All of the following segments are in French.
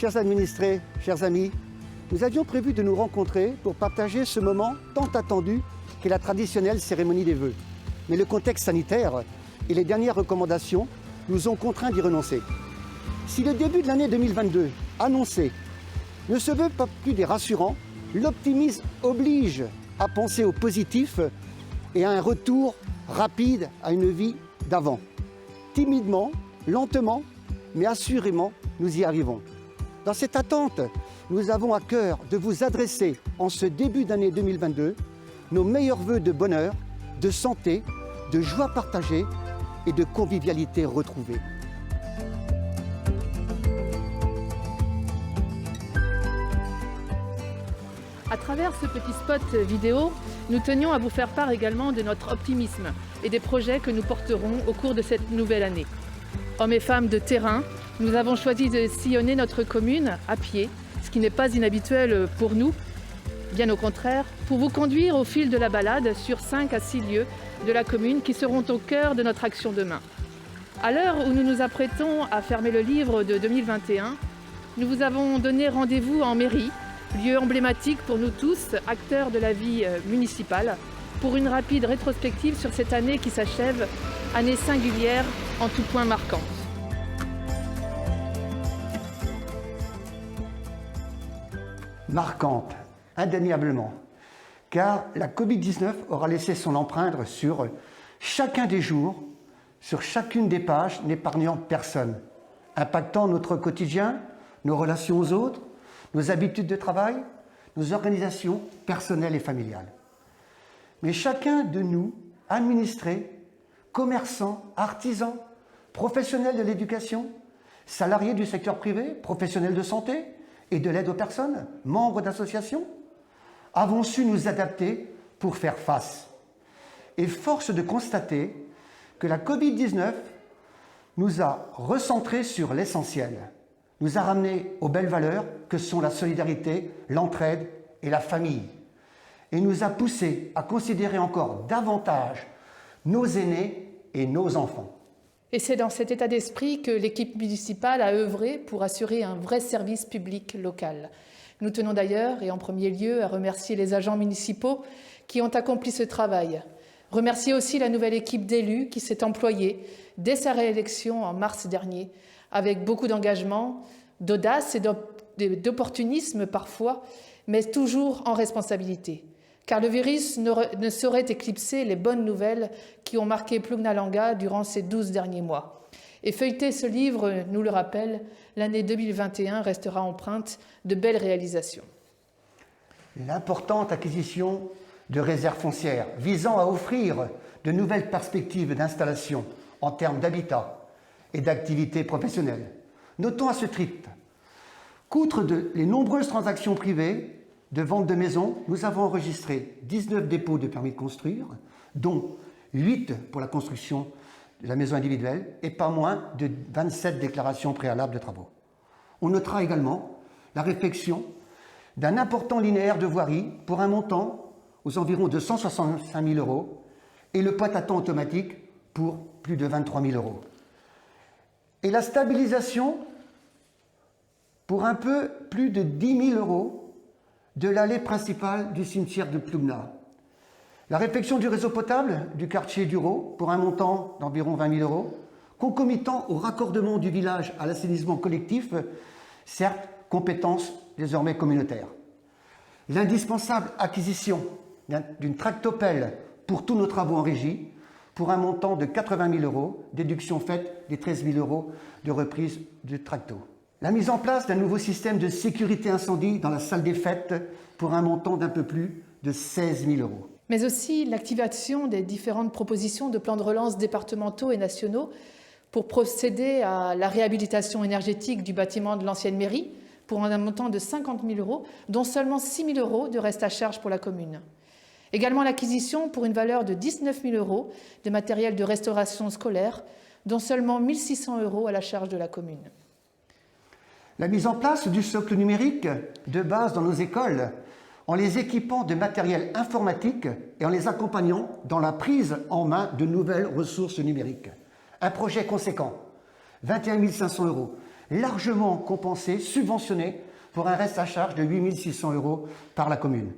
chers administrés, chers amis, nous avions prévu de nous rencontrer pour partager ce moment tant attendu qu'est la traditionnelle cérémonie des vœux. Mais le contexte sanitaire et les dernières recommandations nous ont contraints d'y renoncer. Si le début de l'année 2022 annoncé ne se veut pas plus des rassurants, l'optimisme oblige à penser au positif et à un retour rapide à une vie d'avant. Timidement, lentement, mais assurément, nous y arrivons. Dans cette attente, nous avons à cœur de vous adresser en ce début d'année 2022 nos meilleurs vœux de bonheur, de santé, de joie partagée et de convivialité retrouvée. À travers ce petit spot vidéo, nous tenions à vous faire part également de notre optimisme et des projets que nous porterons au cours de cette nouvelle année. Hommes et femmes de terrain, nous avons choisi de sillonner notre commune à pied, ce qui n'est pas inhabituel pour nous, bien au contraire, pour vous conduire au fil de la balade sur 5 à 6 lieux de la commune qui seront au cœur de notre action demain. À l'heure où nous nous apprêtons à fermer le livre de 2021, nous vous avons donné rendez-vous en mairie, lieu emblématique pour nous tous, acteurs de la vie municipale, pour une rapide rétrospective sur cette année qui s'achève, année singulière en tout point marquante. Marquante, indéniablement, car la Covid-19 aura laissé son empreinte sur chacun des jours, sur chacune des pages, n'épargnant personne, impactant notre quotidien, nos relations aux autres, nos habitudes de travail, nos organisations personnelles et familiales. Mais chacun de nous, administrés, commerçants, artisans, professionnels de l'éducation, salariés du secteur privé, professionnels de santé et de l'aide aux personnes, membres d'associations, avons su nous adapter pour faire face. Et force de constater que la Covid-19 nous a recentrés sur l'essentiel, nous a ramenés aux belles valeurs que sont la solidarité, l'entraide et la famille, et nous a poussés à considérer encore davantage nos aînés et nos enfants. Et c'est dans cet état d'esprit que l'équipe municipale a œuvré pour assurer un vrai service public local. Nous tenons d'ailleurs, et en premier lieu, à remercier les agents municipaux qui ont accompli ce travail. Remercier aussi la nouvelle équipe d'élus qui s'est employée dès sa réélection en mars dernier, avec beaucoup d'engagement, d'audace et d'opportunisme parfois, mais toujours en responsabilité. Car le virus ne saurait éclipser les bonnes nouvelles qui ont marqué Plugna-Langa durant ces 12 derniers mois. Et feuilleter ce livre nous le rappelle, l'année 2021 restera empreinte de belles réalisations. L'importante acquisition de réserves foncières visant à offrir de nouvelles perspectives d'installation en termes d'habitat et d'activités professionnelles. Notons à ce titre qu'outre les nombreuses transactions privées de vente de maisons, nous avons enregistré 19 dépôts de permis de construire, dont 8 pour la construction de la maison individuelle et pas moins de 27 déclarations préalables de travaux. On notera également la réfection d'un important linéaire de voirie pour un montant aux environs de 165 000 € et le pointe-à-temps automatique pour plus de 23 000 €. Et la stabilisation pour un peu plus de 10 000 € de l'allée principale du cimetière de Plugna. La réfection du réseau potable du quartier d'Uro pour un montant d'environ 20 000 €, concomitant au raccordement du village à l'assainissement collectif, certes compétence désormais communautaire. L'indispensable acquisition d'une tractopelle pour tous nos travaux en régie, pour un montant de 80 000 €, déduction faite des 13 000 € de reprise du tracto. La mise en place d'un nouveau système de sécurité incendie dans la salle des fêtes pour un montant d'un peu plus de 16 000 €. Mais aussi l'activation des différentes propositions de plans de relance départementaux et nationaux pour procéder à la réhabilitation énergétique du bâtiment de l'ancienne mairie pour un montant de 50 000 €, dont seulement 6 000 € de reste à charge pour la commune. Également l'acquisition pour une valeur de 19 000 € de matériel de restauration scolaire, dont seulement 1 600 € à la charge de la commune. La mise en place du socle numérique de base dans nos écoles, en les équipant de matériel informatique et en les accompagnant dans la prise en main de nouvelles ressources numériques. Un projet conséquent, 21 500 €, largement compensé, subventionné pour un reste à charge de 8 600 € par la commune.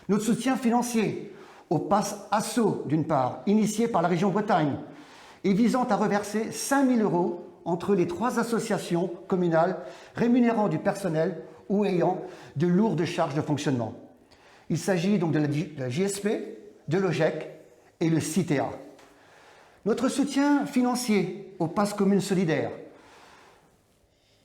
Notre soutien financier au Pass Asso, d'une part, initié par la région Bretagne, et visant à reverser 5 000 € entre les 3 associations communales rémunérant du personnel ou ayant de lourdes charges de fonctionnement. Il s'agit donc de la JSP, de l'OGEC et le CITEA. Notre soutien financier au Pass Commune Solidaire,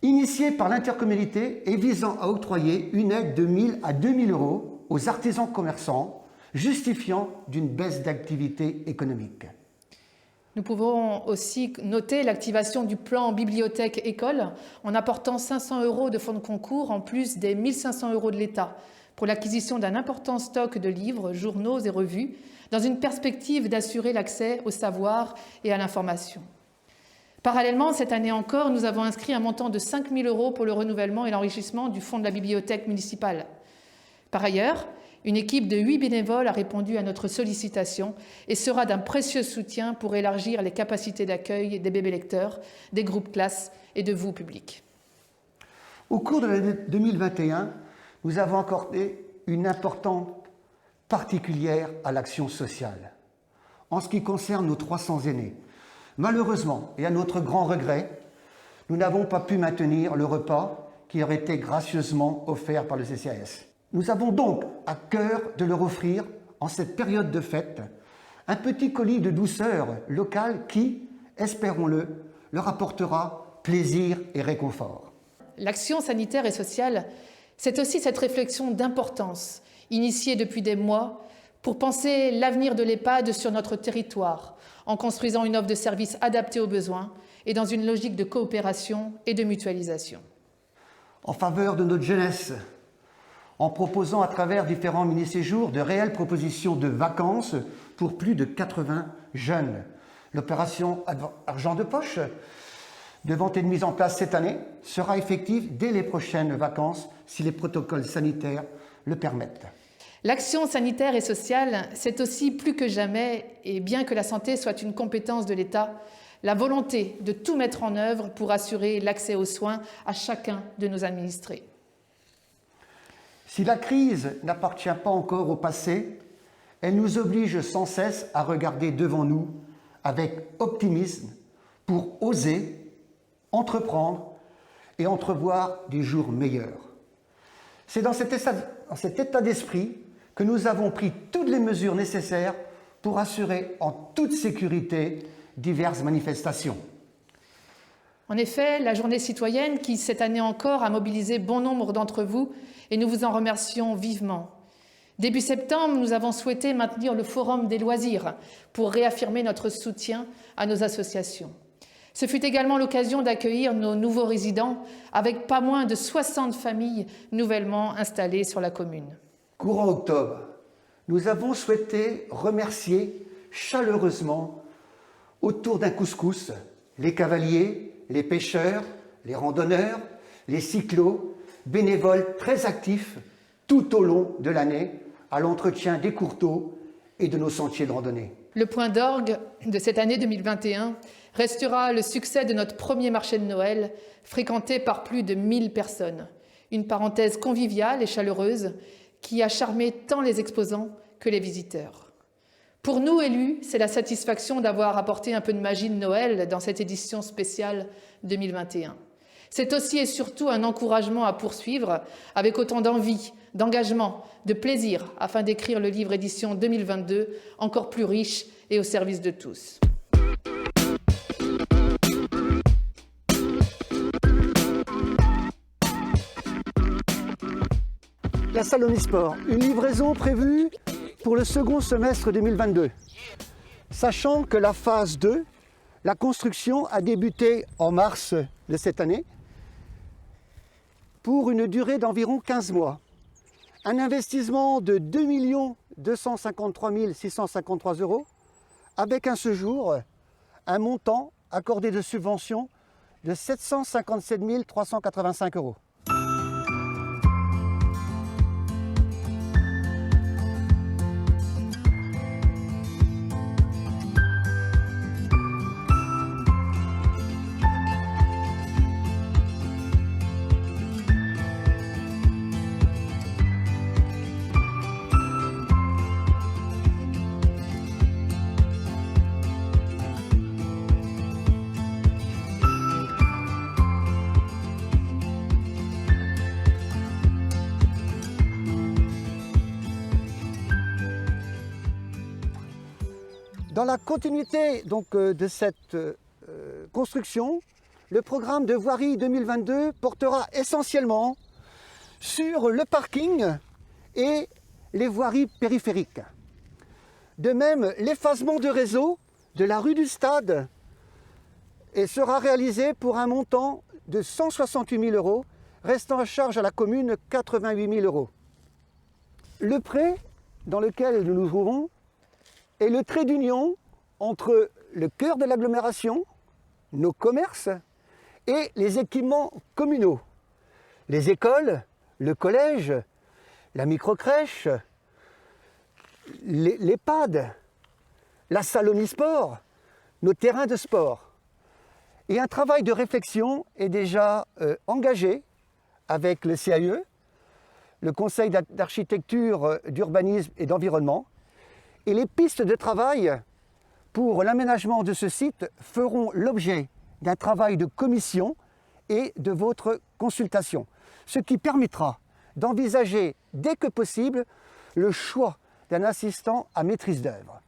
initié par l'intercommunalité et visant à octroyer une aide de 1 000 à 2 000 € aux artisans commerçants, justifiant d'une baisse d'activité économique. Nous pouvons aussi noter l'activation du plan bibliothèque-école en apportant 500 € de fonds de concours en plus des 1 500 € de l'État pour l'acquisition d'un important stock de livres, journaux et revues dans une perspective d'assurer l'accès au savoir et à l'information. Parallèlement, cette année encore, nous avons inscrit un montant de 5 000 € pour le renouvellement et l'enrichissement du fonds de la bibliothèque municipale. Par ailleurs, une équipe de 8 bénévoles a répondu à notre sollicitation et sera d'un précieux soutien pour élargir les capacités d'accueil des bébés lecteurs, des groupes classes et de vous, public. Au cours de l'année 2021, nous avons accordé une importance particulière à l'action sociale. En ce qui concerne nos 300 aînés, malheureusement, et à notre grand regret, nous n'avons pas pu maintenir le repas qui leur était gracieusement offert par le CCAS. Nous avons donc à cœur de leur offrir, en cette période de fête, un petit colis de douceur locale qui, espérons-le, leur apportera plaisir et réconfort. L'action sanitaire et sociale, c'est aussi cette réflexion d'importance, initiée depuis des mois, pour penser l'avenir de l'EHPAD sur notre territoire, en construisant une offre de services adaptée aux besoins et dans une logique de coopération et de mutualisation. En faveur de notre jeunesse, en proposant à travers différents mini-séjours de réelles propositions de vacances pour plus de 80 jeunes. L'opération Argent de poche, devant être mise en place cette année, sera effective dès les prochaines vacances si les protocoles sanitaires le permettent. L'action sanitaire et sociale, c'est aussi plus que jamais, et bien que la santé soit une compétence de l'État, la volonté de tout mettre en œuvre pour assurer l'accès aux soins à chacun de nos administrés. Si la crise n'appartient pas encore au passé, elle nous oblige sans cesse à regarder devant nous avec optimisme pour oser, entreprendre et entrevoir des jours meilleurs. C'est dans cet état d'esprit que nous avons pris toutes les mesures nécessaires pour assurer en toute sécurité diverses manifestations. En effet, la journée citoyenne qui, cette année encore, a mobilisé bon nombre d'entre vous, et nous vous en remercions vivement. Début septembre, nous avons souhaité maintenir le Forum des loisirs pour réaffirmer notre soutien à nos associations. Ce fut également l'occasion d'accueillir nos nouveaux résidents avec pas moins de 60 familles nouvellement installées sur la commune. Courant octobre, nous avons souhaité remercier chaleureusement autour d'un couscous les cavaliers, les pêcheurs, les randonneurs, les cyclos, bénévoles très actifs tout au long de l'année à l'entretien des courteaux et de nos sentiers de randonnée. Le point d'orgue de cette année 2021 restera le succès de notre premier marché de Noël, fréquenté par plus de 1000 personnes. Une parenthèse conviviale et chaleureuse qui a charmé tant les exposants que les visiteurs. Pour nous, élus, c'est la satisfaction d'avoir apporté un peu de magie de Noël dans cette édition spéciale 2021. C'est aussi et surtout un encouragement à poursuivre avec autant d'envie, d'engagement, de plaisir afin d'écrire le livre édition 2022 encore plus riche et au service de tous. La salle Omnisport, une livraison prévue pour le second semestre 2022. Sachant que la phase 2, la construction a débuté en mars de cette année pour une durée d'environ 15 mois. Un investissement de 2 253 653 € avec à ce jour un montant accordé de subvention de 757 385 €. Dans la continuité donc, de cette construction, le programme de voirie 2022 portera essentiellement sur le parking et les voiries périphériques. De même, l'effacement de réseau de la rue du Stade sera réalisé pour un montant de 168 000 €, restant à charge à la commune 88 000 €. Le pré dans lequel nous nous trouvons est le trait d'union entre le cœur de l'agglomération, nos commerces et les équipements communaux. Les écoles, le collège, la microcrèche, l'EHPAD, la salle omnisport, nos terrains de sport. Et un travail de réflexion est déjà engagé avec le CAE, le Conseil d'architecture, d'urbanisme et d'environnement. Et les pistes de travail pour l'aménagement de ce site feront l'objet d'un travail de commission et de votre consultation, ce qui permettra d'envisager dès que possible le choix d'un assistant à maîtrise d'œuvre.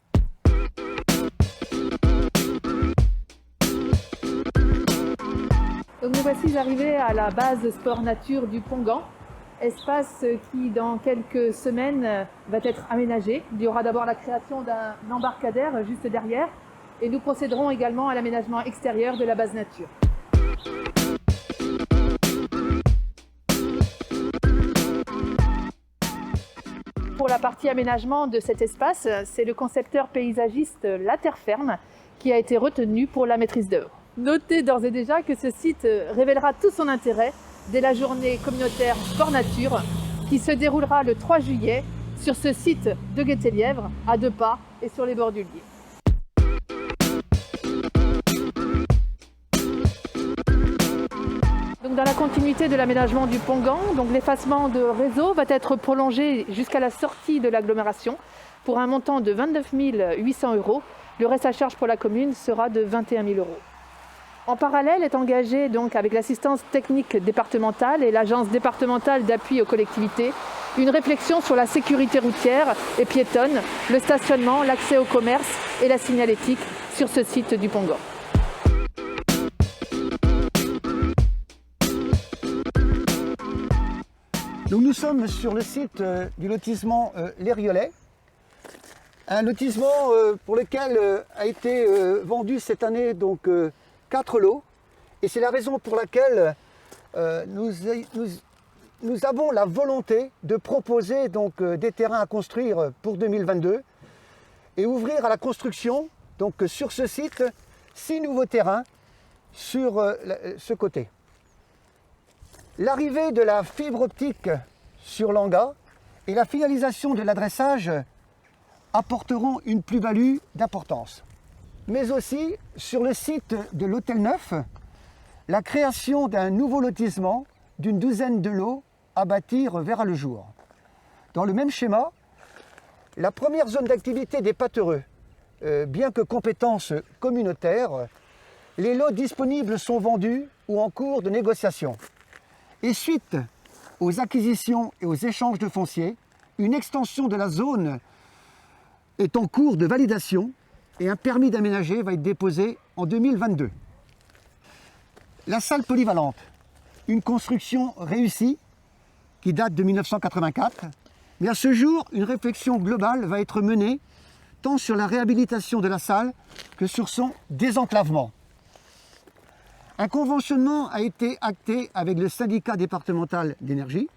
Donc nous voici arrivés à la base sport nature du Pongan, espace qui dans quelques semaines va être aménagé. Il y aura d'abord la création d'un embarcadère juste derrière et nous procéderons également à l'aménagement extérieur de la base nature. Pour la partie aménagement de cet espace, c'est le concepteur paysagiste La Terre Ferme qui a été retenu pour la maîtrise d'œuvre. Notez d'ores et déjà que ce site révélera tout son intérêt dès la journée communautaire Sport Nature qui se déroulera le 3 juillet sur ce site de Guettelièvre, à 2 pas et sur les bords du Lier. Donc dans la continuité de l'aménagement du Pongan, donc l'effacement de réseau va être prolongé jusqu'à la sortie de l'agglomération pour un montant de 29 800 €. Le reste à charge pour la commune sera de 21 000 €. En parallèle est engagé donc avec l'assistance technique départementale et l'agence départementale d'appui aux collectivités une réflexion sur la sécurité routière et piétonne, le stationnement, l'accès au commerce et la signalétique sur ce site du Pongan. Donc nous sommes sur le site du lotissement Les Riolets, un lotissement pour lequel a été vendu cette année donc 4 lots, et c'est la raison pour laquelle nous avons la volonté de proposer donc des terrains à construire pour 2022 et ouvrir à la construction donc sur ce site 6 nouveaux terrains sur ce côté. L'arrivée de la fibre optique sur l'Anga et la finalisation de l'adressage apporteront une plus-value d'importance. Mais aussi sur le site de l'Hôtel Neuf, la création d'un nouveau lotissement d'une douzaine de lots à bâtir verra le jour. Dans le même schéma, la première zone d'activité des pâtereux, bien que compétence communautaire, les lots disponibles sont vendus ou en cours de négociation. Et suite aux acquisitions et aux échanges de foncier, une extension de la zone est en cours de validation et un permis d'aménager va être déposé en 2022. La salle polyvalente, une construction réussie qui date de 1984, mais à ce jour, une réflexion globale va être menée tant sur la réhabilitation de la salle que sur son désenclavement. Un conventionnement a été acté avec le syndicat départemental d'énergie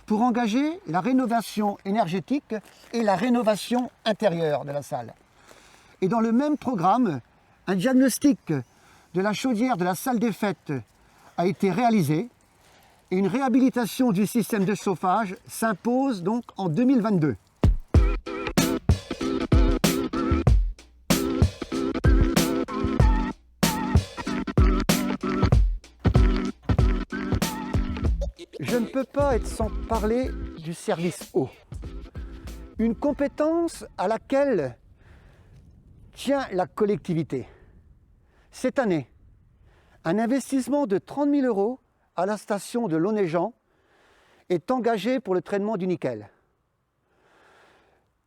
pour engager la rénovation énergétique et la rénovation intérieure de la salle. Et dans le même programme, un diagnostic de la chaudière de la salle des fêtes a été réalisé et une réhabilitation du système de chauffage s'impose donc en 2022. Je ne peux pas être sans parler du service eau. Une compétence à laquelle tient la collectivité. Cette année, un investissement de 30 000 € à la station de Launéjean est engagé pour le traitement du nickel.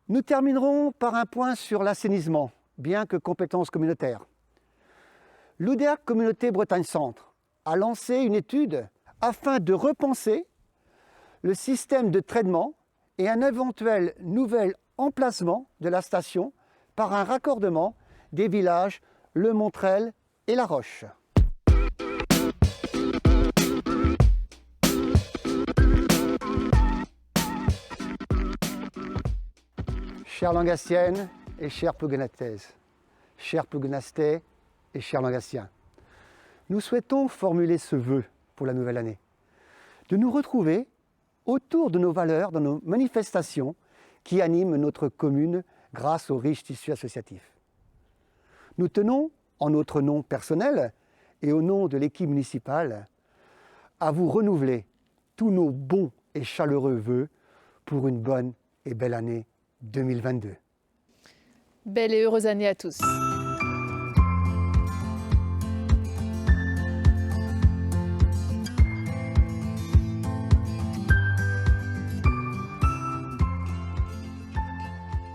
Nous terminerons par un point sur l'assainissement bien que compétence communautaire. L'UDEAC Communauté Bretagne Centre a lancé une étude afin de repenser le système de traitement et un éventuel nouvel emplacement de la station par un raccordement des villages Le Montrel et La Roche. Chères Langassiennes et chères Plougonastaises, chers Plougonastais et chers Langassiens, nous souhaitons formuler ce vœu pour la nouvelle année, de nous retrouver autour de nos valeurs dans nos manifestations qui animent notre commune grâce au riche tissu associatif. Nous tenons, en notre nom personnel et au nom de l'équipe municipale, à vous renouveler tous nos bons et chaleureux vœux pour une bonne et belle année 2022. Belle et heureuse année à tous.